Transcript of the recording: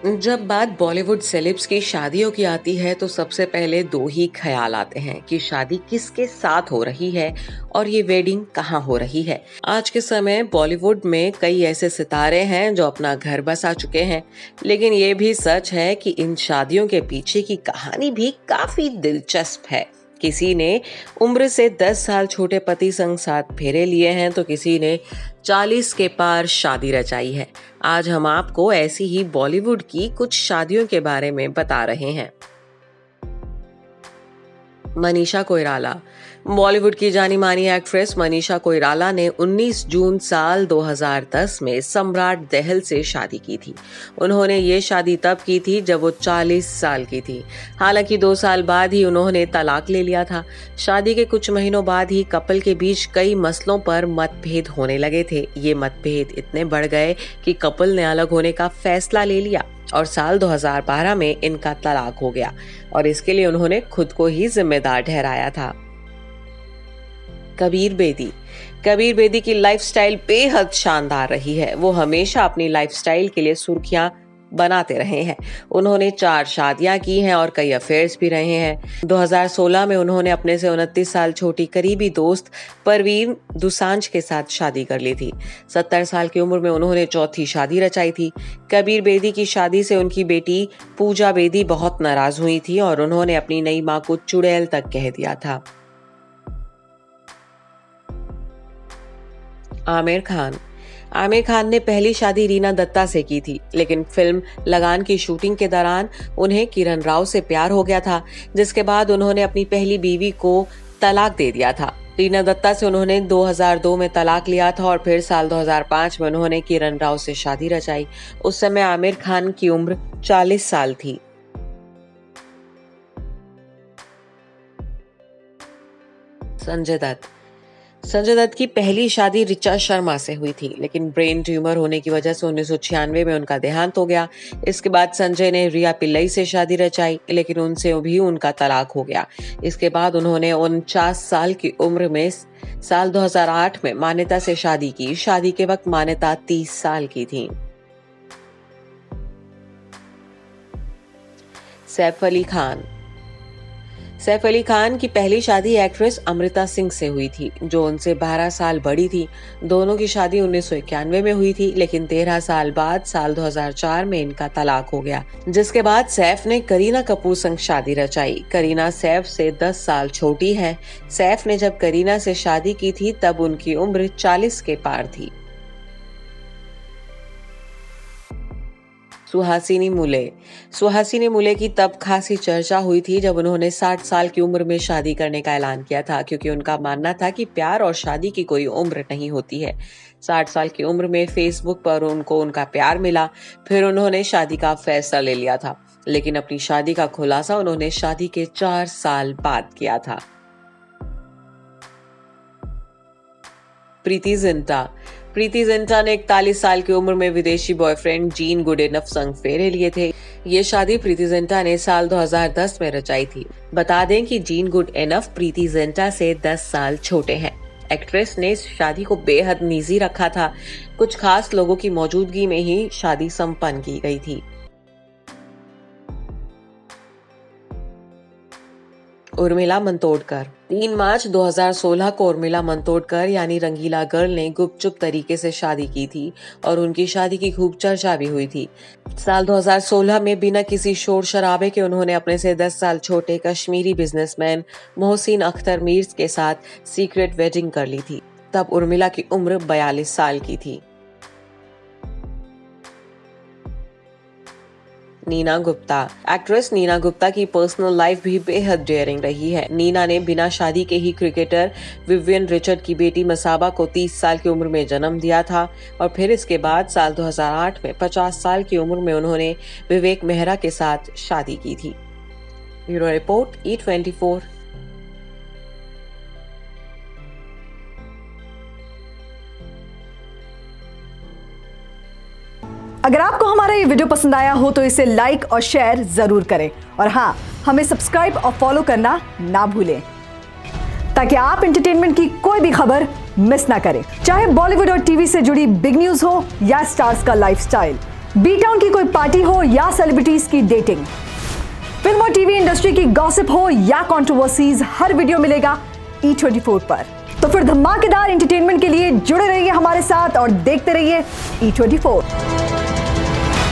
जब बात बॉलीवुड सेलेब्स की शादियों की आती है तो सबसे पहले दो ही ख्याल आते हैं कि शादी किसके साथ हो रही है और ये वेडिंग कहाँ हो रही है। आज के समय बॉलीवुड में कई ऐसे सितारे हैं जो अपना घर बसा चुके हैं, लेकिन ये भी सच है कि इन शादियों के पीछे की कहानी भी काफी दिलचस्प है। किसी ने उम्र से 10 साल छोटे पति संग साथ फेरे लिए हैं तो किसी ने 40 के पार शादी रचाई है। आज हम आपको ऐसी ही बॉलीवुड की कुछ शादियों के बारे में बता रहे हैं। मनीषा कोइराला। बॉलीवुड की जानी मानी एक्ट्रेस मनीषा कोइराला ने 19 जून साल 2010 में सम्राट दहल से शादी की थी। उन्होंने ये शादी तब की थी जब वो 40 साल की थी। हालांकि 2 साल बाद ही उन्होंने तलाक ले लिया था। शादी के कुछ महीनों बाद ही कपल के बीच कई मसलों पर मतभेद होने लगे थे। ये मतभेद इतने बढ़ गए कि कपल ने अलग होने का फैसला ले लिया और साल 2012 में इनका तलाक हो गया और इसके लिए उन्होंने खुद को ही जिम्मेदार ठहराया था। कबीर बेदी की लाइफस्टाइल बेहद शानदार रही है। वो हमेशा अपनी लाइफस्टाइल के लिए सुर्खियां बनाते रहे हैं। उन्होंने 4 शादियां की हैं और कई अफेयर्स भी रहे हैं। 2016 में उन्होंने अपने से 29 साल छोटी करीबी दोस्त परवीन दुसांझ के साथ शादी कर ली थी। 70 साल की उम्र में उन्होंने चौथी शादी रचाई थी। कबीर बेदी की शादी से उनकी बेटी पूजा बेदी बहुत नाराज हुई थी और उन्होंने अपनी नई मां को चुड़ैल तक कह दिया था। आमिर खान ने पहली शादी रीना दत्ता से की थी, लेकिन फिल्म लगान की शूटिंग के दौरान उन्हें किरण राव से प्यार हो गया था, जिसके बाद उन्होंने अपनी पहली बीवी को तलाक दे दिया था। रीना दत्ता से उन्होंने 2002 में तलाक लिया था और फिर साल 2005 में उन्होंने किरण राव से शादी रचाई। उस समय आमिर खान की उम्र 40 साल थी। संजय दत्त की पहली शादी रिचा शर्मा से हुई थी, लेकिन ब्रेन ट्यूमर होने की वजह से 1996 में उनका देहांत हो गया। इसके बाद संजय ने रिया पिल्लई से शादी रचाई, लेकिन उनसे भी उनका तलाक हो गया। इसके बाद उन्होंने 49 साल की उम्र में साल 2008 में मान्यता से शादी की। शादी के वक्त मान्यता 30 साल की थी। सैफ अली खान की पहली शादी एक्ट्रेस अमृता सिंह से हुई थी, जो उनसे 12 साल बड़ी थी। दोनों की शादी 1991 में हुई थी, लेकिन 13 साल बाद साल 2004 में इनका तलाक हो गया, जिसके बाद सैफ ने करीना कपूर संग शादी रचाई। करीना सैफ से 10 साल छोटी है। सैफ ने जब करीना से शादी की थी तब उनकी उम्र 40 के पार थी। सुहासिनी मूले की तब खासी चर्चा हुई थी जब उन्होंने 60 साल की उम्र में शादी करने का ऐलान किया था, क्योंकि उनका मानना था कि प्यार और शादी की कोई उम्र नहीं होती है। 60 साल की उम्र में फेसबुक पर उनको उनका प्यार मिला, फिर उन्होंने शादी का फैसला ले लिया था, लेकिन अपनी शादी का खुलासा उन्होंने शादी के 4 साल बाद किया था। प्रीति जिंटा ने 41 साल की उम्र में विदेशी बॉयफ्रेंड जीन गुडइनफ संग फेरे लिए थे। ये शादी प्रीति जिंटा ने साल 2010 में रचाई थी। बता दें कि जीन गुडइनफ प्रीति जिंटा से 10 साल छोटे हैं। एक्ट्रेस ने इस शादी को बेहद निजी रखा था। कुछ खास लोगों की मौजूदगी में ही शादी संपन्न की गई थी। उर्मिला मातोंडकर। 3 मार्च 2016 को उर्मिला मातोंडकर यानी रंगीला गर्ल ने गुपचुप तरीके से शादी की थी और उनकी शादी की खूब चर्चा भी हुई थी। साल 2016 में बिना किसी शोर शराबे के उन्होंने अपने से 10 साल छोटे कश्मीरी बिजनेसमैन मोहसिन अख्तर मीर के साथ सीक्रेट वेडिंग कर ली थी। तब उर्मिला की उम्र 42 साल की थी। नीना गुप्ता। एक्ट्रेस नीना गुप्ता की पर्सनल लाइफ भी बेहद डेयरिंग रही है। नीना ने बिना शादी के ही क्रिकेटर विवियन रिचर्ड की बेटी मसाबा को 30 साल की उम्र में जन्म दिया था और फिर इसके बाद साल 2008 में 50 साल की उम्र में उन्होंने विवेक मेहरा के साथ शादी की थी। Bureau report E24। अगर आपको हमारा ये वीडियो पसंद आया हो तो इसे लाइक और शेयर जरूर करें और हाँ, हमें सब्सक्राइब और फॉलो करना ना भूलें ताकि आप एंटरटेनमेंट की कोई भी खबर मिस ना करें, चाहे बॉलीवुड और टीवी से जुड़ी बिग न्यूज हो या स्टार्स का लाइफस्टाइल। बी टाउन की कोई पार्टी हो या सेलिब्रिटीज की डेटिंग, फिल्म और टीवी इंडस्ट्री की गॉसिप हो या कंट्रोवर्सीज, हर वीडियो मिलेगा E24 पर। तो फिर धमाकेदार एंटरटेनमेंट के लिए जुड़े रहिए हमारे साथ और देखते रहिए E24।